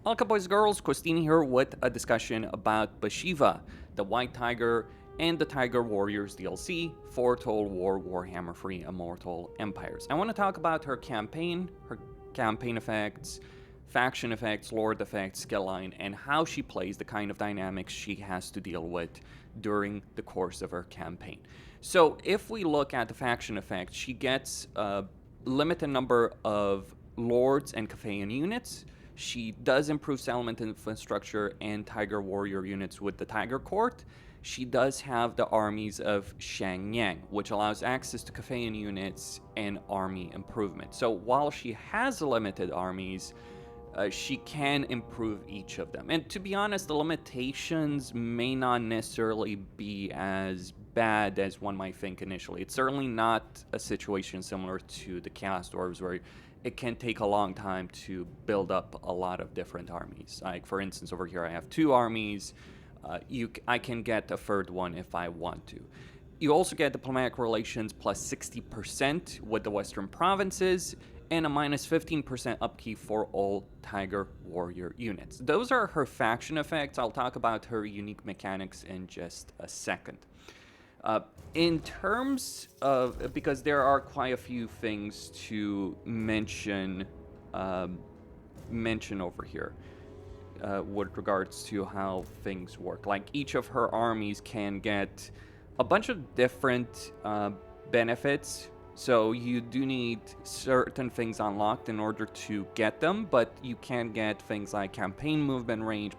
Welcome, boys and girls. Costin here with a discussion about Bhashiva, the White Tiger, and the Tiger Warriors DLC for Total War Warhammer Free Immortal Empires. I want to talk about her campaign effects, faction effects, lord effects, skill line, and how she plays, the kind of dynamics she has to deal with during the course of her campaign. So if we look at the faction effects, she gets a limited number of lords and Cathayan units. She does improve settlement infrastructure and Tiger Warrior units with the Tiger Court. She does have the Armies of Shang-Yang, which allows access to Cathayan units and army improvement. So while she has limited armies, she can improve each of them. And to be honest, the limitations may not necessarily be as bad as one might think initially. It's certainly not a situation similar to the Chaos Dwarves where it can take a long time to build up a lot of different armies. Like, for instance, over here I have 2 armies. I can get a third one if I want to. You also get diplomatic relations plus 60% with the Western provinces, and a minus 15% upkeep for all Tiger Warrior units. Those are her faction effects. I'll talk about her unique mechanics in just a second. In terms of, because there are quite a few things to mention over here with regards to how things work. Like, each of her armies can get a bunch of different benefits. So you do need certain things unlocked in order to get them, but you can get things like campaign movement range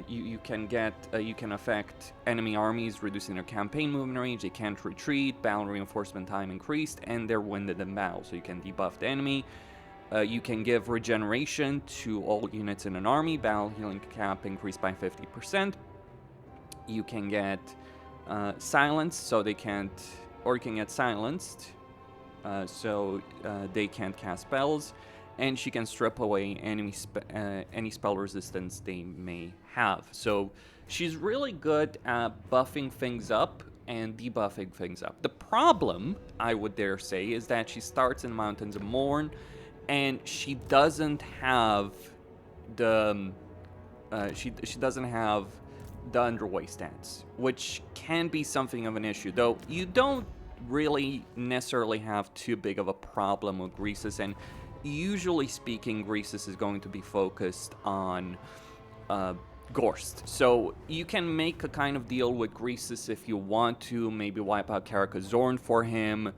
you can affect enemy armies, reducing their campaign movement range. They can't retreat, battle reinforcement time increased, and they're winded in battle, so you can debuff the enemy. You can give regeneration to all units in an army, battle healing cap increased by 50%. You can get silence, so they can't, or you can get silenced, so they can't cast spells, and she can strip away any spell resistance they may have. So she's really good at buffing things up and debuffing things up. The problem, I would dare say, is that she starts in Mountains of Morn, and she doesn't have the she doesn't have the Underway stance, which can be something of an issue. Though you don't really necessarily have too big of a problem with Greases, and usually speaking, Greases is going to be focused on Gorst. So you can make a kind of deal with Greases if you want to, maybe wipe out Karakazorn for him,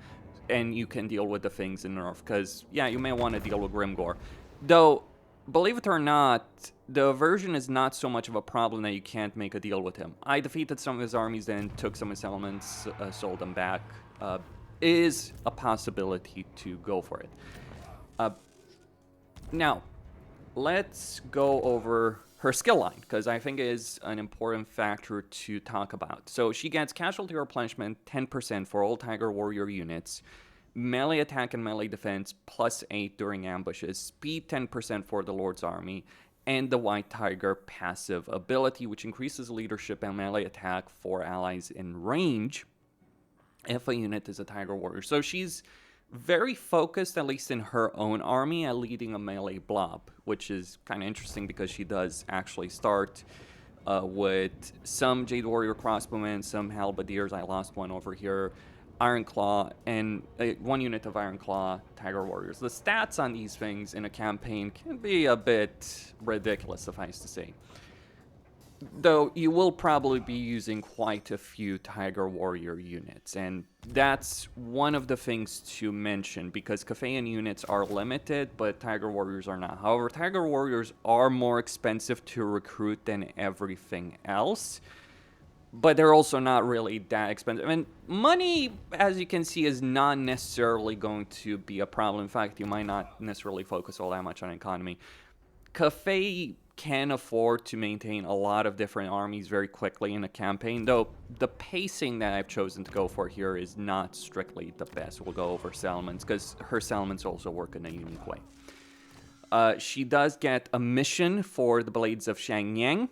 and you can deal with the things in North, because, yeah, you may want to deal with Grimgor. Though, believe it or not, the aversion is not so much of a problem that you can't make a deal with him. I defeated some of his armies, then took some of his elements, sold them back. Is a possibility to go for it. Now, let's go over her skill line, because I think it is an important factor to talk about. So she gets casualty replenishment 10% for all Tiger Warrior units, melee attack and melee defense plus 8 during ambushes, speed 10% for the Lord's army, and the White Tiger passive ability, which increases leadership and melee attack for allies in range if a unit is a Tiger Warrior. So she's very focused, at least in her own army, at leading a melee blob, which is kind of interesting because she does actually start with some Jade Warrior crossbowmen, some Halberdiers. I lost one over here, Iron Claw, and one unit of Iron Claw Tiger Warriors. The stats on these things in a campaign can be a bit ridiculous, suffice to say. Though you will probably be using quite a few Tiger Warrior units, and that's one of the things to mention, because Cathayan units are limited, but Tiger Warriors are not. However, Tiger Warriors are more expensive to recruit than everything else, but they're also not really that expensive. I mean, money, as you can see, is not necessarily going to be a problem. In fact, you might not necessarily focus all that much on economy. Cathay can afford to maintain a lot of different armies very quickly in a campaign, though the pacing that I've chosen to go for here is not strictly the best. We'll go over settlements, because her settlements also work in a unique way. She does get a mission for the Blades of Shang-Yang,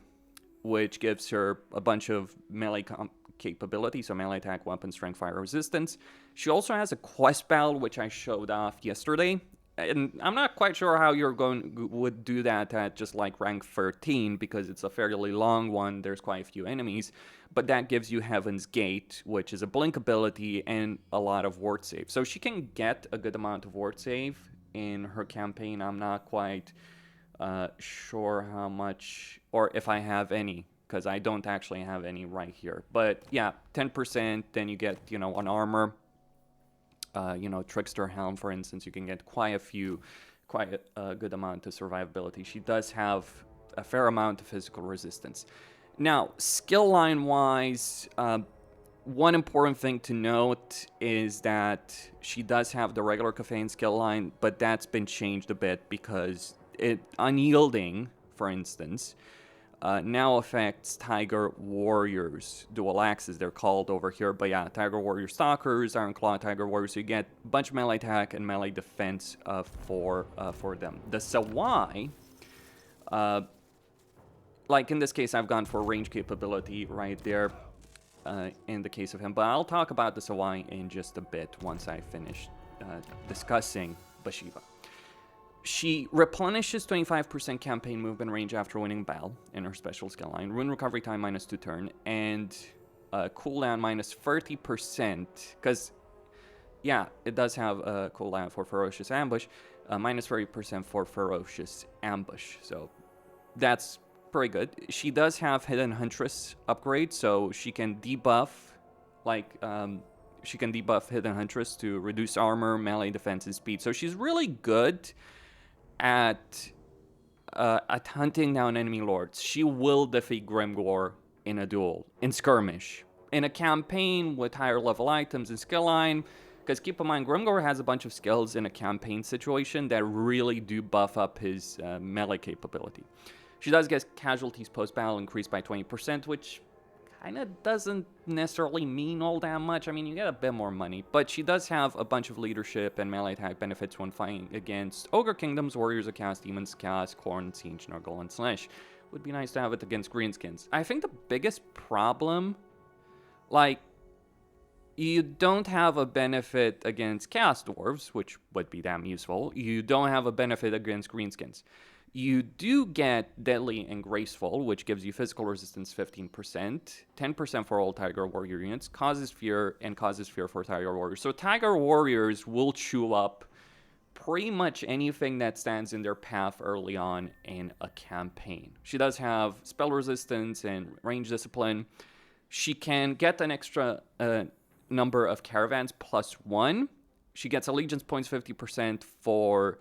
which gives her a bunch of melee capability, so melee attack, weapon strength, fire resistance. She also has a quest battle, which I showed off yesterday, and I'm not quite sure how would do that at just like rank 13, because it's a fairly long one. There's quite a few enemies, but that gives you Heaven's Gate, which is a blink ability and a lot of ward save. So she can get a good amount of ward save in her campaign. I'm not quite sure how much, or if I have any, because I don't actually have any right here. But yeah, 10%, then you get, you know, an armor. You know, Trickster Helm, for instance, you can get quite a good amount of survivability. She does have a fair amount of physical resistance. Now, skill line wise, one important thing to note is that she does have the regular Caffeine skill line, but that's been changed a bit because Unyielding, for instance, now affects Tiger Warriors, dual axes they're called over here. But yeah, Tiger Warrior Stalkers, Ironclaw Tiger Warriors, so you get a bunch of melee attack and melee defense for them. The Sawai, like in this case, I've gone for range capability right there in the case of him. But I'll talk about the Sawai in just a bit once I finish discussing Bhashiva. She replenishes 25% campaign movement range after winning battle in her special skill line, rune recovery time -2 turn, and cooldown -30%, because, yeah, it does have a cooldown for Ferocious Ambush, -30% for Ferocious Ambush, so that's pretty good. She does have Hidden Huntress upgrade, so she can debuff, she can debuff Hidden Huntress to reduce armor, melee defense, and speed, so she's really good at hunting down enemy lords. She will defeat Grimgor in a duel, in skirmish. In a campaign with higher level items and skill line, because keep in mind, Grimgor has a bunch of skills in a campaign situation that really do buff up his melee capability. She does get casualties post-battle increased by 20%, which kind of doesn't necessarily mean all that much. I mean, you get a bit more money, but she does have a bunch of leadership and melee attack benefits when fighting against Ogre Kingdoms, Warriors of Chaos, Demons of Chaos, Khorne, Siege, Nurgle, and Slash. Would be nice to have it against Greenskins. I think the biggest problem, like, you don't have a benefit against Chaos Dwarves, which would be damn useful. You don't have a benefit against Greenskins. You do get Deadly and Graceful, which gives you physical resistance 15%, 10% for all Tiger Warrior units, causes fear for Tiger Warriors. So Tiger Warriors will chew up pretty much anything that stands in their path early on in a campaign. She does have spell resistance and range discipline. She can get an extra number of caravans +1. She gets allegiance points 50% for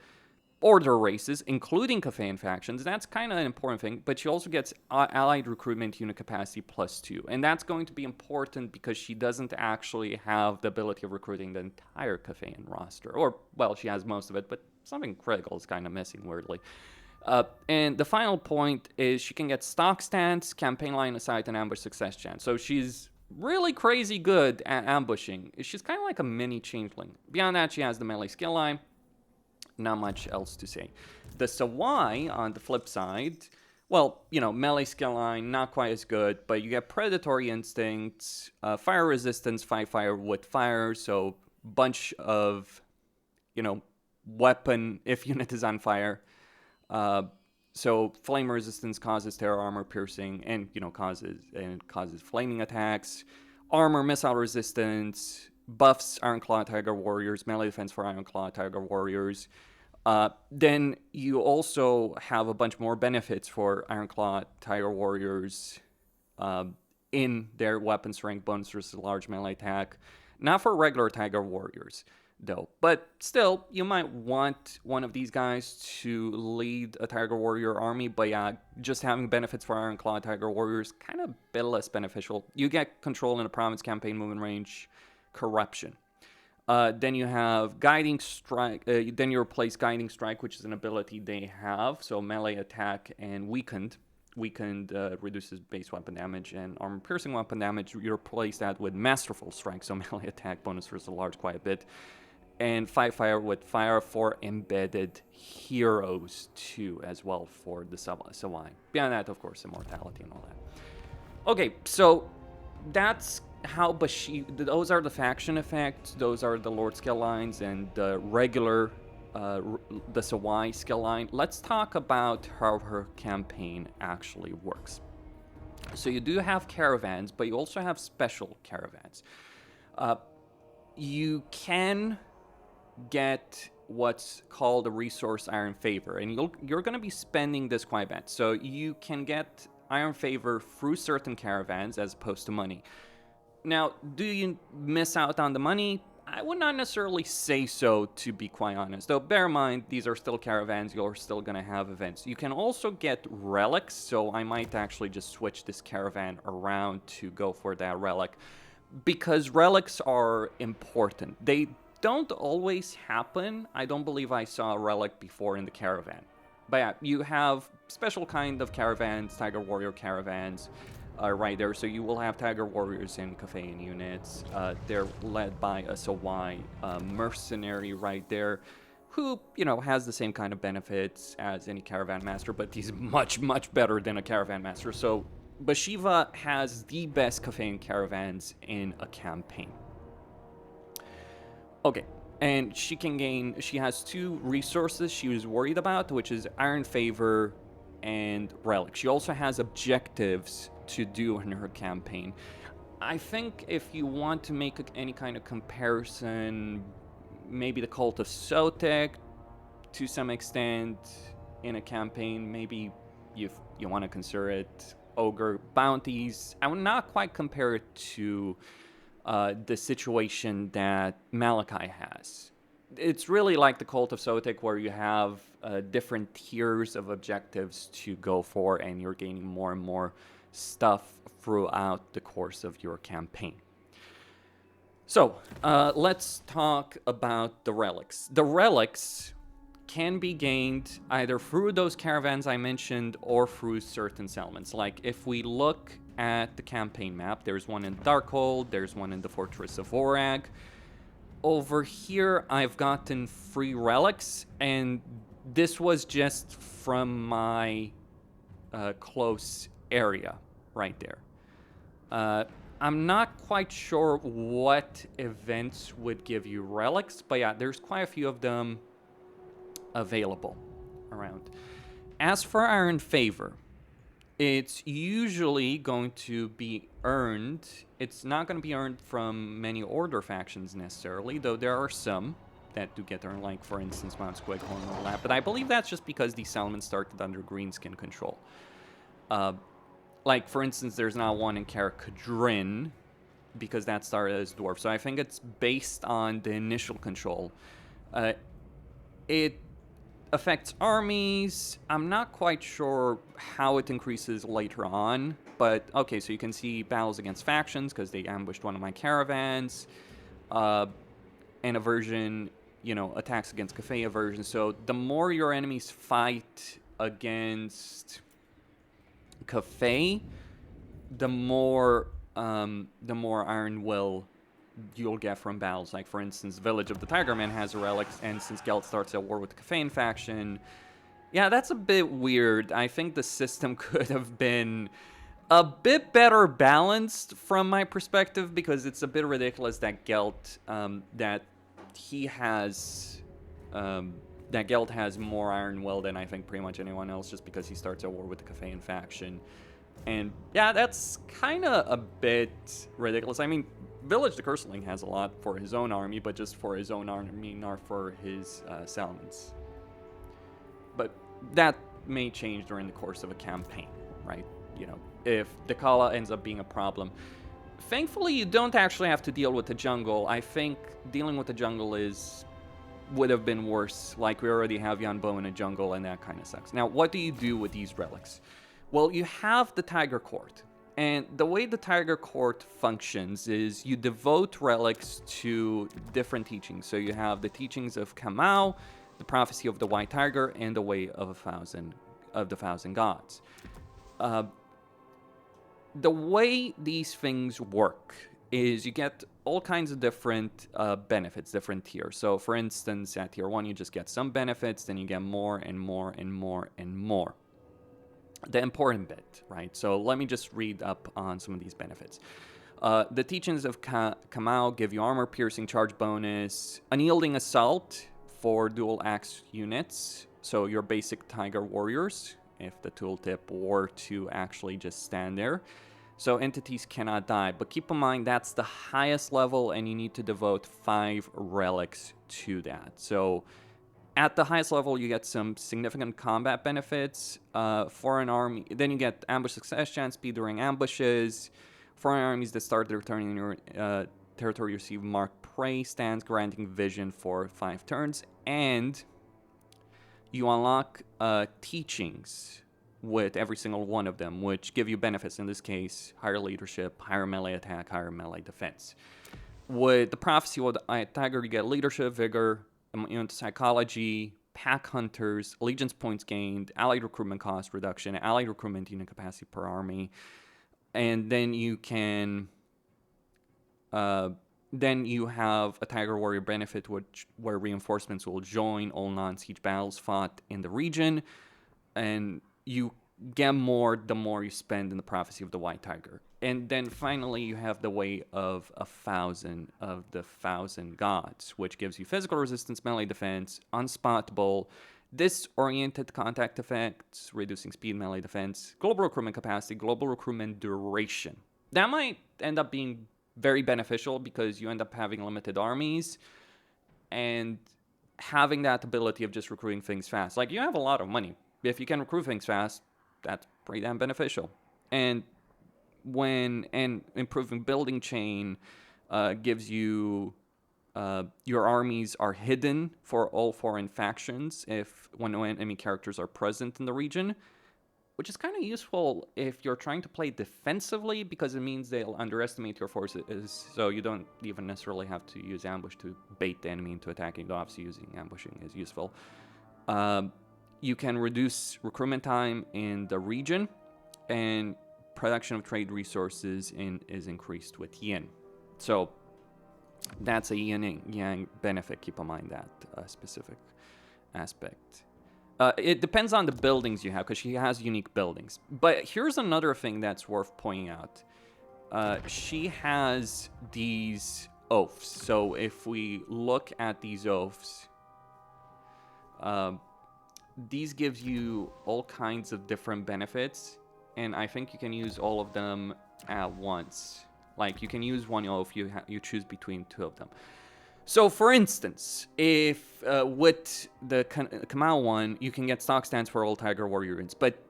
order races, including Caffeine factions. That's kind of an important thing, but she also gets allied recruitment unit capacity +2, and that's going to be important because she doesn't actually have the ability of recruiting the entire Caffeine roster, or, well, she has most of it, but something critical is kind of missing, weirdly. And the final point is she can get stock stance, campaign line of sight, and ambush success chance. So she's really crazy good at ambushing. She's kind of like a mini changeling. Beyond that, she has the melee skill line. Not much else to say. The Sawai, on the flip side, well, you know, melee skill line, not quite as good, but you get Predatory Instincts, Fire Resistance, Fight Fire with Fire, so bunch of, you know, weapon if unit is on fire. So Flame Resistance causes Terror Armor Piercing, and, you know, causes flaming attacks. Armor, Missile Resistance, buffs Ironclaw Tiger Warriors, melee defense for Ironclaw Tiger Warriors. Then you also have a bunch more benefits for Ironclaw Tiger Warriors in their weapon strength bonus versus large melee attack. Not for regular Tiger Warriors, though. But still, you might want one of these guys to lead a Tiger Warrior army. But yeah, just having benefits for Ironclaw Tiger Warriors kind of a bit less beneficial. You get control in a province campaign movement range. Corruption. Then you have Guiding Strike. Then you replace Guiding Strike, which is an ability they have. So melee attack and weakened. Weakened reduces base weapon damage and armor piercing weapon damage. You replace that with Masterful Strike, so melee attack bonus versus large quite a bit. And Fight Fire with Fire for embedded heroes too, as well for the Sawai. Beyond that, of course, immortality and all that. Okay, so that's how Bhashiva, those are the faction effects, those are the Lord skill lines, and the regular the Sawai skill line, let's talk about how her campaign actually works. So you do have caravans, but you also have special caravans. You can get what's called a resource iron favor, and you're going to be spending this quite a bit. So you can get iron favor through certain caravans as opposed to money. Now, do you miss out on the money? I would not necessarily say so, to be quite honest. Though, bear in mind, these are still caravans. You're still going to have events. You can also get relics, so I might actually just switch this caravan around to go for that relic, because relics are important. They don't always happen. I don't believe I saw a relic before in the caravan. But yeah, you have special kind of caravans, Tiger Warrior caravans, right there. So you will have Tiger Warriors and Kafeian units. They're led by a Sawai mercenary right there, who, you know, has the same kind of benefits as any caravan master, but he's much, much better than a caravan master. So Bhashiva has the best Kafeian caravans in a campaign. Okay, and she has 2 resources she was worried about, which is Iron Favor and Relic. She also has objectives to do in her campaign. I think if you want to make any kind of comparison, maybe the Cult of Sotek to some extent in a campaign, maybe you want to consider it Ogre Bounties. I would not quite compare it to the situation that Malachi has. It's really like the Cult of Sotek, where you have different tiers of objectives to go for, and you're gaining more and more stuff throughout the course of your campaign. So, let's talk about the relics. The relics can be gained either through those caravans I mentioned or through certain settlements. Like, if we look at the campaign map, there's one in Darkhold, there's one in the Fortress of Vorag. Over here, I've gotten 3 relics, and this was just from my close area right there. I'm not quite sure what events would give you relics, but yeah, there's quite a few of them available around. As for Iron Favor, it's usually going to be earned. It's not going to be earned from many Order factions necessarily, though there are some that do get earned, like, for instance, Mount Squighorn and all that. But I believe that's just because these settlements started under Greenskin control. Like, for instance, there's now one in Karakadrin, because that started as Dwarf. So I think it's based on the initial control. It affects armies. I'm not quite sure how it increases later on, but okay, so you can see battles against factions because they ambushed one of my caravans, and a version, you know, attacks against Kafei version. So the more your enemies fight against Kafei, the more iron will you'll get from battles. Like, for instance, Village of the Tigerman has a relic, and since Geld starts at war with the Kafeian faction, yeah, that's a bit weird. I think the system could have been a bit better balanced from my perspective, because it's a bit ridiculous that Geld, that Geld has more iron will than I think pretty much anyone else, just because he starts at war with the Kafeian faction. And yeah, that's kind of a bit ridiculous. I mean, Village the Curseling has a lot for his own army, but just for his own army, not for his settlements. But that may change during the course of a campaign, right? You know, if Dakala ends up being a problem. Thankfully, you don't actually have to deal with the jungle. I think dealing with the jungle would have been worse. Like, we already have Yanbo in a jungle, and that kind of sucks. Now, what do you do with these relics? Well, you have the Tiger Court. And the way the Tiger Court functions is you devote relics to different teachings. So you have the teachings of Kamau, the prophecy of the White Tiger, and the way of the thousand gods. The way these things work is you get all kinds of different benefits, different tiers. So, for instance, at tier 1, you just get some benefits, then you get more and more and more and more. The important bit, right? So let me just read up on some of these benefits. The teachings of Kamau give you armor piercing charge bonus, unyielding assault for dual axe units, so your basic Tiger Warriors, if the tooltip were to actually just stand there. So entities cannot die, but keep in mind that's the highest level and you need to devote 5 relics to that. So at the highest level, you get some significant combat benefits. For an army, then you get ambush success chance, speed during ambushes. Foreign armies that start their turn in your territory receive marked prey stands, granting vision for 5 turns. And you unlock teachings with every single one of them, which give you benefits. In this case, higher leadership, higher melee attack, higher melee defense. With the prophecy of the Tiger, you get leadership, vigor, immune to psychology, pack hunters, allegiance points gained, allied recruitment cost reduction, allied recruitment unit capacity per army, and then you can, then you have a Tiger Warrior benefit, where reinforcements will join all non-siege battles fought in the region, and you get more the more you spend in the prophecy of the White Tiger. And then finally, you have the Way of 1,000 of the 1,000 Gods, which gives you physical resistance, melee defense, unspottable, disoriented contact effects, reducing speed, melee defense, global recruitment capacity, global recruitment duration. That might end up being very beneficial because you end up having limited armies and having that ability of just recruiting things fast. Like, you have a lot of money. If you can recruit things fast, that's pretty damn beneficial. And improving building chain gives you your armies are hidden for all foreign factions when no enemy characters are present in the region, which is kind of useful if you're trying to play defensively, because it means they'll underestimate your forces, so you don't even necessarily have to use ambush to bait the enemy into attacking. Obviously, using ambushing is useful. You can reduce recruitment time in the region, and production of trade resources is increased with yin. So that's a yin and yang benefit. Keep in mind that specific aspect. It depends on the buildings you have, because she has unique buildings. But here's another thing that's worth pointing out. She has these oaths. So if we look at these oaths, these gives you all kinds of different benefits, and I think you can use all of them at once. Like, you can use one oath, you choose between 2 of them. So, for instance, if with the Kamal one, you can get stock stands for all Tiger Warrior units, but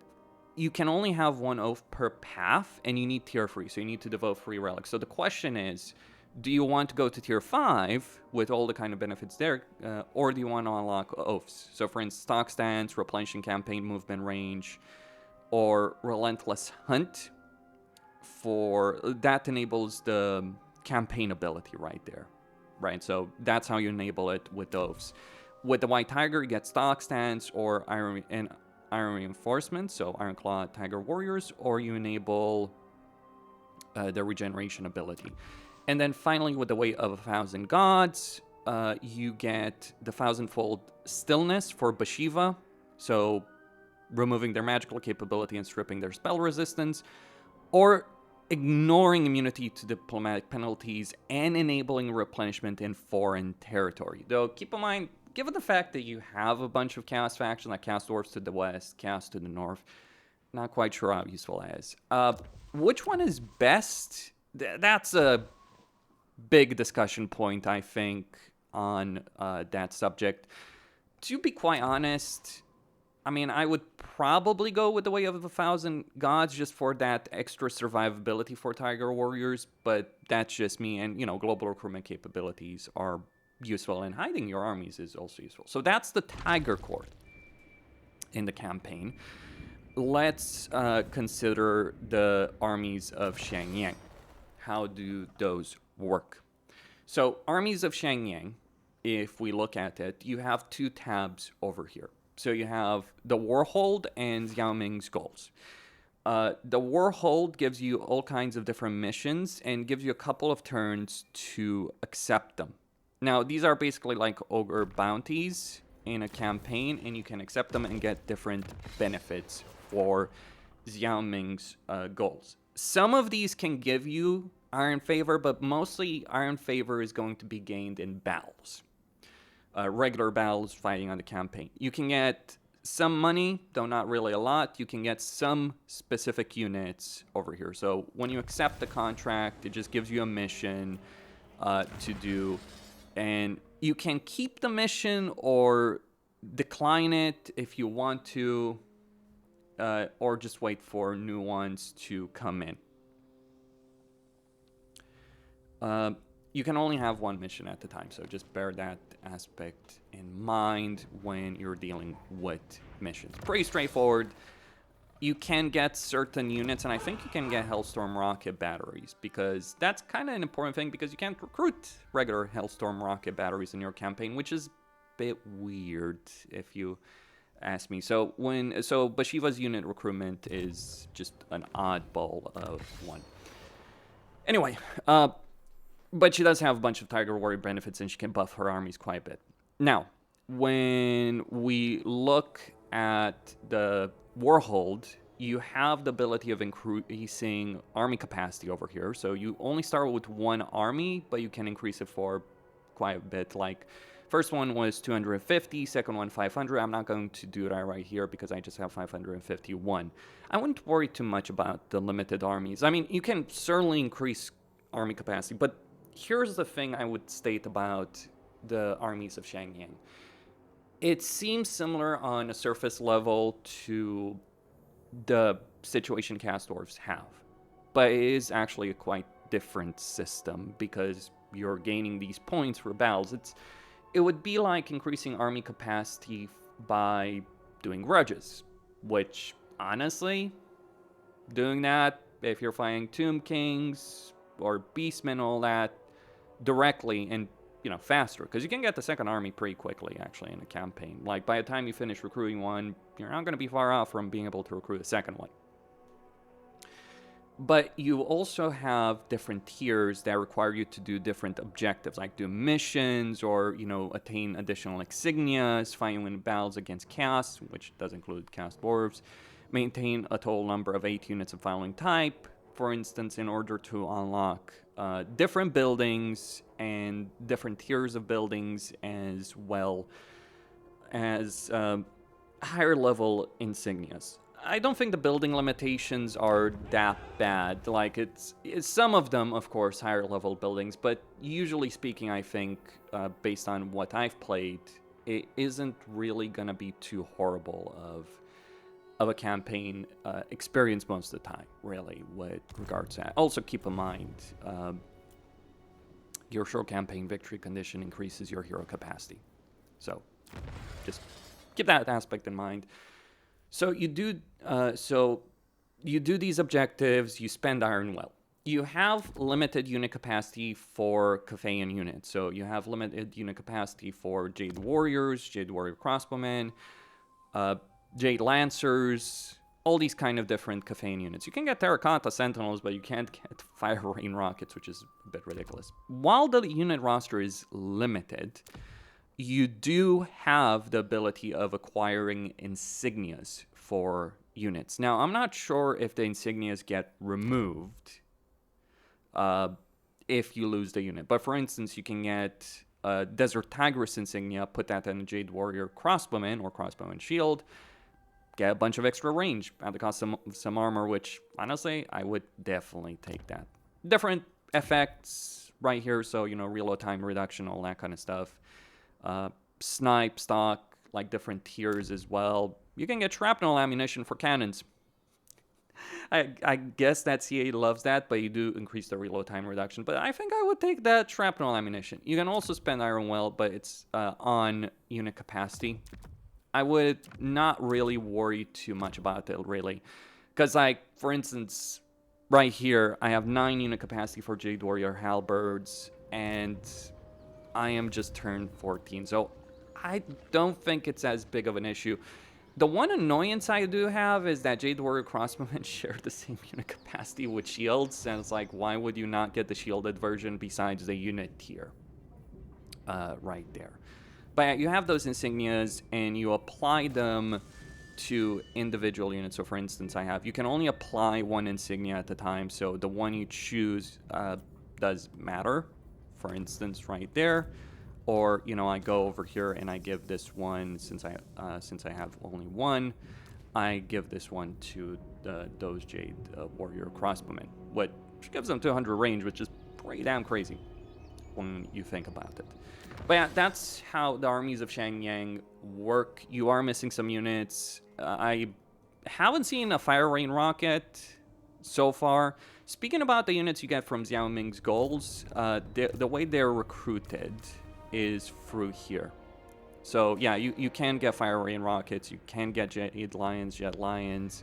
you can only have 1 oath per path, and you need tier 3, so you need to devote 3 relics. So the question is, do you want to go to tier 5 with all the kind of benefits there, or do you want to unlock oaths? So, for instance, stock stands, replenishing campaign movement range, or relentless hunt. For that enables the campaign ability right there, right? So that's how you enable it with oaths. With the White Tiger, you get stock stands or iron reinforcements, so Iron Claw Tiger Warriors, or you enable the regeneration ability. And then finally, with the Way of 1,000 Gods, you get the 1,000-fold stillness for Bhashiva, so removing their magical capability and stripping their spell resistance, or ignoring immunity to diplomatic penalties and enabling replenishment in foreign territory. Though, keep in mind, given the fact that you have a bunch of Chaos factions, like Chaos Dwarves to the west, Chaos to the north, not quite sure how useful that is. Which one is best? That's a big discussion point, I think, on that subject. To be quite honest, I mean, I would probably go with the Way of 1,000 Gods just for that extra survivability for Tiger Warriors, but that's just me. And, global recruitment capabilities are useful, and hiding your armies is also useful. So that's the Tiger Court in the campaign. Let's consider the Armies of Shang-Yang. How do those work? So, Armies of Shang-Yang, if we look at it, you have 2 tabs over here. So you have the Warhold and Xiao Ming's goals. The Warhold gives you all kinds of different missions and gives you a couple of turns to accept them. Now, these are basically like ogre bounties in a campaign, and you can accept them and get different benefits for Xiao Ming's goals. Some of these can give you Iron Favor, but mostly Iron Favor is going to be gained in battles. regular battles fighting on the campaign. You can get some money, though not really a lot. You can get some specific units over here. So when you accept the contract, it just gives you a mission to do. And you can keep the mission or decline it if you want to, or just wait for new ones to come in. You can only have one mission at a time, so just bear that aspect in mind when you're dealing with missions. Pretty straightforward. You can get certain units, and I think you can get Hellstorm rocket batteries, because that's kind of an important thing, because you can't recruit regular Hellstorm rocket batteries in your campaign, which is a bit weird if you ask me. So Bhashiva's unit recruitment is just an oddball of one. Anyway, but she does have a bunch of Tiger Warrior benefits, and she can buff her armies quite a bit. Now, when we look at the Warhold, you have the ability of increasing army capacity over here. So you only start with one army, but you can increase it for quite a bit. Like, first one was 250, second one 500. I'm not going to do that right here because I just have 551. I wouldn't worry too much about the limited armies. I mean, you can certainly increase army capacity, but here's the thing I would state about the Armies of Shang-Yang. It seems similar on a surface level to the situation cast dwarves have, but it is actually a quite different system because you're gaining these points for battles. It would be like increasing army capacity by doing grudges, which honestly, doing that if you're fighting Tomb Kings or Beastmen, all that directly and faster, because you can get the second army pretty quickly actually in a campaign. Like, by the time you finish recruiting one, you're not going to be far off from being able to recruit a second one. But you also have different tiers that require you to do different objectives, like do missions or attain additional insignias, fight win battles against casts, which does include cast dwarves, maintain a total number of 8 units of following type, for instance, in order to unlock different buildings and different tiers of buildings, as well as higher level insignias. I don't think the building limitations are that bad. Like, it's some of them, of course, higher level buildings, but usually speaking, I think, based on what I've played, it isn't really gonna be too horrible of a campaign experience most of the time, really, with regards to that. Also, keep in mind, your short campaign victory condition increases your hero capacity. So, just keep that aspect in mind. So you do these objectives, you spend Iron Well. You have limited unit capacity for Cathayan units. So you have limited unit capacity for Jade Warriors, Jade Warrior Crossbowmen, Jade Lancers, all these kind of different Cathayan units. You can get Terracotta Sentinels, but you can't get Fire Rain Rockets, which is a bit ridiculous. While the unit roster is limited, you do have the ability of acquiring insignias for units. Now, I'm not sure if the insignias get removed if you lose the unit. But for instance, you can get Desert Tigress insignia, put that in a Jade Warrior Crossbowman or Crossbowman Shield, get a bunch of extra range at the cost of some armor, which, honestly, I would definitely take that. Different effects right here, so, reload time reduction, all that kind of stuff. Snipe stock, like different tiers as well. You can get shrapnel ammunition for cannons. I guess that CA loves that, but you do increase the reload time reduction. But I think I would take that shrapnel ammunition. You can also spend Iron Well, but it's on unit capacity. I would not really worry too much about it, really. Because, like, for instance, right here, I have 9 unit capacity for Jade Warrior Halberds, and I am just turned 14, so I don't think it's as big of an issue. The one annoyance I do have is that Jade Warrior Crossbowmen share the same unit capacity with shields, and it's like, why would you not get the shielded version besides the unit tier? Right there. But you have those insignias, and you apply them to individual units. So for instance, you can only apply one insignia at a time, so the one you choose does matter. For instance, right there, Or, you know, I go over here and I give this one, since I have only one, I give this one to those Jade Warrior Crossbowmen, which gives them 200 range, which is pretty damn crazy when you think about it. But yeah, that's how the Armies of Shang-Yang work. You are missing some units. I haven't seen a Fire Rain Rocket so far. Speaking about the units you get from Xiao Ming's goals, the way they're recruited is through here. So yeah, you can get Fire Rain Rockets, you can get Jet Lions,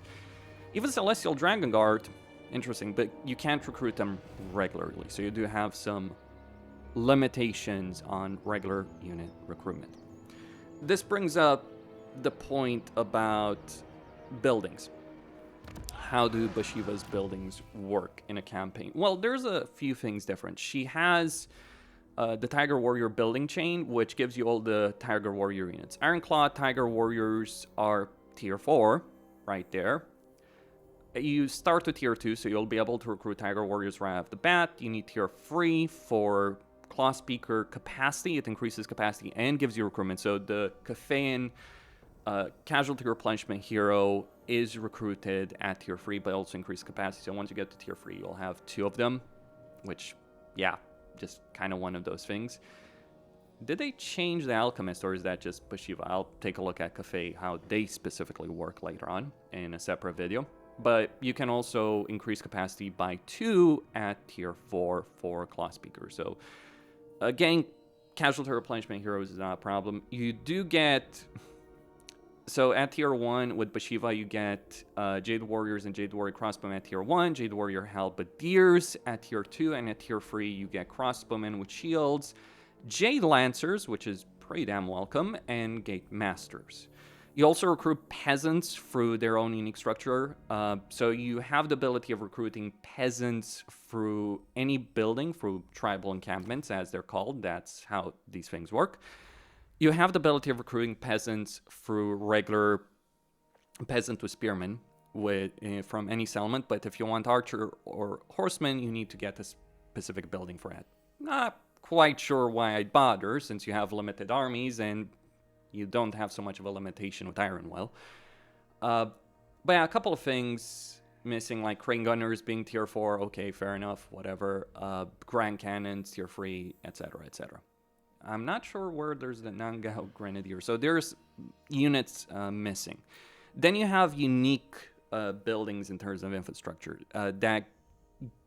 even Celestial Dragon Guard, interesting, but you can't recruit them regularly. So you do have some limitations on regular unit recruitment. This brings up the point about buildings. How do Bhashiva's buildings work in a campaign? Well, there's a few things different. She has the Tiger Warrior building chain, which gives you all the Tiger Warrior units. Ironclaw Tiger Warriors are tier 4, right there. You start with tier 2, so you'll be able to recruit Tiger Warriors right off the bat. You need tier 3 for Claw Speaker capacity. It increases capacity and gives you recruitment. So the Cafaean Casualty Replenishment Hero is recruited at tier 3, but also increased capacity. So once you get to tier 3, you'll have 2 of them, which, yeah, just kind of one of those things. Did they change the Alchemist, or is that just Bhashiva? I'll take a look at Cafe, how they specifically work later on in a separate video. But you can also increase capacity by 2 at tier 4 for Claw Speaker. So again, Casualty Replenishment Heroes is not a problem. You do get... So at tier 1 with Bhashiva, you get Jade Warriors and Jade Warrior Crossbowmen at tier 1, Jade Warrior Halberdiers at tier 2, and at tier 3 you get Crossbowmen with shields, Jade Lancers, which is pretty damn welcome, and Gate Masters. You also recruit peasants through their own unique structure, so you have the ability of recruiting peasants through any building, through tribal encampments, as they're called. That's how these things work. You have the ability of recruiting peasants through regular peasant with spearmen from any settlement, but if you want archer or horseman, you need to get a specific building for that. Not quite sure why I'd bother, since you have limited armies and you don't have so much of a limitation with Ironwell. But yeah, a couple of things missing, like crane gunners being tier 4, okay, fair enough, whatever. Grand cannons, tier 3, etc., etc. I'm not sure where there's the Nangao Grenadier. So there's units missing. Then you have unique buildings in terms of infrastructure that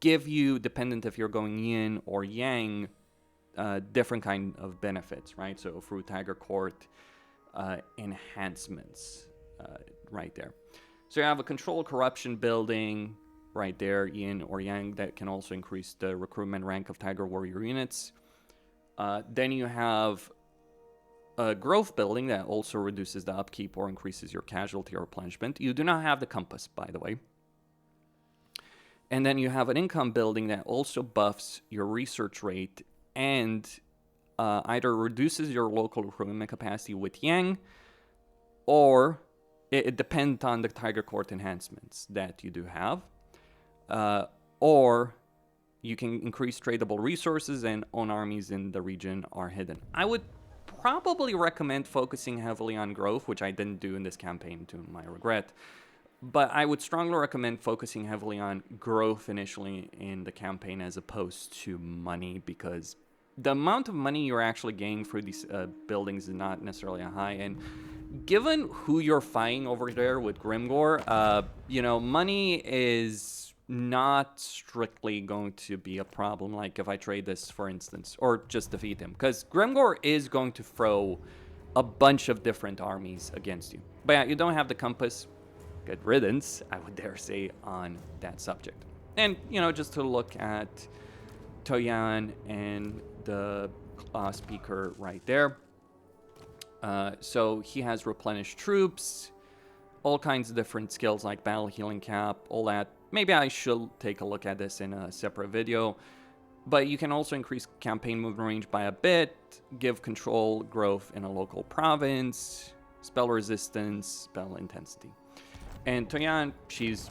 give you, dependent if you're going yin or yang, different kind of benefits, right? So through Tiger Court enhancements right there. So you have a control corruption building right there, yin or yang, that can also increase the recruitment rank of Tiger Warrior units. Then you have a growth building that also reduces the upkeep or increases your casualty or replenishment. You do not have the compass, by the way. And then you have an income building that also buffs your research rate and either reduces your local recruitment capacity with Yang, or it depends on the Tiger Court enhancements that you do have, or you can increase tradable resources, and own armies in the region are hidden. I would probably recommend focusing heavily on growth, which I didn't do in this campaign to my regret. But I would strongly recommend focusing heavily on growth initially in the campaign as opposed to money, because the amount of money you're actually gaining through these buildings is not necessarily high. And given who you're fighting over there with Grimgor, you know, money is not strictly going to be a problem, like if I trade this, for instance, or just defeat him, because Grimgor is going to throw a bunch of different armies against you. But yeah, you don't have the compass. Good riddance, I would dare say, on that subject. And, you know, just to look at Toyan and the speaker right there. So he has replenished troops, all kinds of different skills like battle healing cap, all that. Maybe I should take a look at this in a separate video. But you can also increase campaign movement range by a bit, give control growth in a local province, spell resistance, spell intensity. And Toyan, she's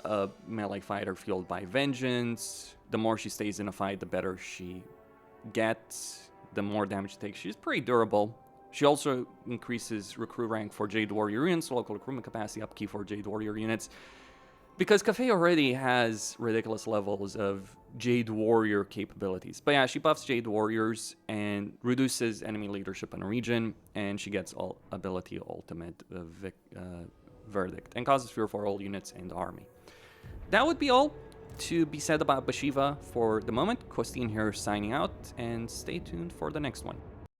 a melee fighter fueled by vengeance. The more she stays in a fight, the better she gets. the more damage she takes. She's pretty durable. She also increases recruit rank for Jade Warrior units, local recruitment capacity upkeep for Jade Warrior units. Because Cafe already has ridiculous levels of Jade Warrior capabilities. But yeah, she buffs Jade Warriors and reduces enemy leadership in a region, and she gets all ability ultimate verdict and causes fear for all units in the army. That would be all to be said about Bhashiva for the moment. Costin here signing out, and stay tuned for the next one.